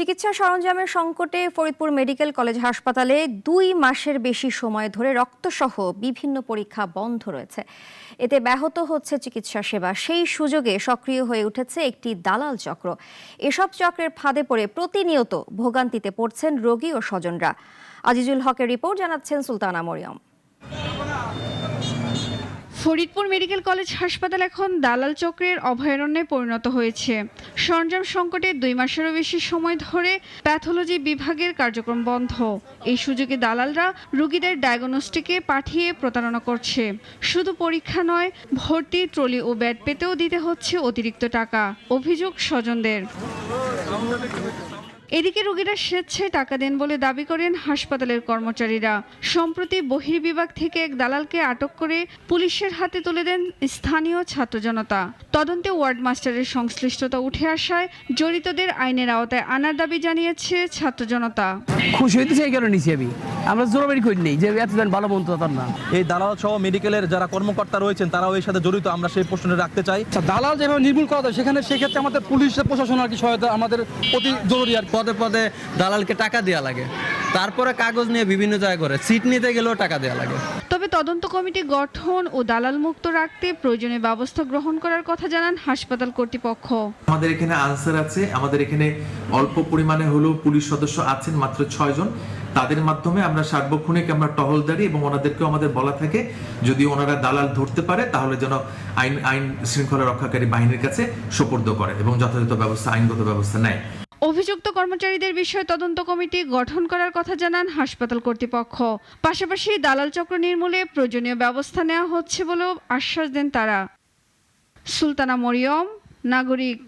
চিকিৎসা সরঞ্জামের সংকটে ফরিদপুর মেডিকেল কলেজ হাসপাতালে ২ মাসের বেশি সময় ধরে রক্তসহ বিভিন্ন পরীক্ষা বন্ধ রয়েছে। এতে ব্যাহত হচ্ছে চিকিৎসা সেবা। সেই সুযোগে সক্রিয় হয়ে উঠেছে একটি দালাল চক্র। এসব চক্রের ফাঁদে পড়ে প্রতিনিয়ত ভোগান্তিতে পড়ছেন রোগী ও স্বজনরা। আজিজুল হকের রিপোর্ট, জানাচ্ছেন সুলতানা মরিয়ম। ফরিদপুর মেডিকেল কলেজ হাসপাতাল এখন দালাল চক্রের অভয়ারণ্যে পরিণত হয়েছে। সরঞ্জাম সংকটে ২ মাসেরও বেশি সময় ধরে প্যাথোলজি বিভাগের কার্যক্রম বন্ধ। এই সুযোগে দালালরা রোগীদের ডায়াগনস্টিকে পাঠিয়ে প্রতারণা করছে। শুধু পরীক্ষা নয়, ভর্তি, ট্রলি ও বেড পেতেও দিতে হচ্ছে অতিরিক্ত টাকা। অভিযোগ স্বজনদের। এদিকে রোগীরা স্বেচ্ছায় টাকা দেন বলে দাবি করেন হাসপাতালের কর্মচারীরা। সম্প্রতি বহির্বিভাগ থেকে এক দালালকে আটক করে পুলিশের হাতে তুলে দেন স্থানীয় ছাত্র জনতা। তদন্তে ওয়ার্ড মাস্টারের সংশ্লিষ্টতা উঠে আসায় জড়িতদের আইনের আওতায় আনার দাবি জানিয়েছে ছাত্র জনতা। খুশি হইতেছে এই কারণে নিছি আমরা জোরাবাড়ি করি নেই যে এতজন ভালো বন্ধু তার না। এই দালাল সহ মেডিকেলের যারা কর্মকর্তা রয়েছেন তারাও এর সাথে জড়িত, আমরা সেই প্রশ্নটা রাখতে চাই। দালাল যেভাবে নির্মূল করা যায় সেক্ষেত্রে আমাদের পুলিশ প্রশাসন আর কি সহায়তা আমাদের অতি জরুরি। আর পদে পদে দালালকে টাকা দেওয়া লাগে, তারপরে কাগজ নিয়ে বিভিন্ন জায়গায় করে সিট নিতে গেলেও টাকা দেওয়া লাগে। তবে তদন্ত কমিটি গঠন ও দালাল মুক্ত রাখতে প্রয়োজনীয় ব্যবস্থা গ্রহণ করার কথা জানান হাসপাতাল কর্তৃপক্ষ। আমাদের এখানে আনসার আছে, আমাদের এখানে অল্প পরিমাণে হলেও পুলিশ সদস্য আছেন, মাত্র 6 জন। তাদের মাধ্যমে আমরা সার্বক্ষণিক আমরা টহলদারি এবং ওনাদেরকেও আমাদের বলা থাকে যদি ওনারা দালাল ধরতে পারে তাহলে যেন আইন শৃঙ্খলা রক্ষাকারী বাহিনীর কাছে সোপর্দ করে এবং যথাযথ ব্যবস্থা, আইনগত ব্যবস্থা নেয়। অভিযুক্ত কর্মচারীদের বিষয়ে তদন্ত কমিটি গঠন করার কথা জানান হাসপাতাল কর্তৃপক্ষ। পাশাপাশি দালাল চক্র নির্মূলে প্রয়োজনীয় ব্যবস্থা নেওয়া হচ্ছে বলেও আশ্বাস দেন তারা। সুলতানা মরিয়ম, নাগরিক।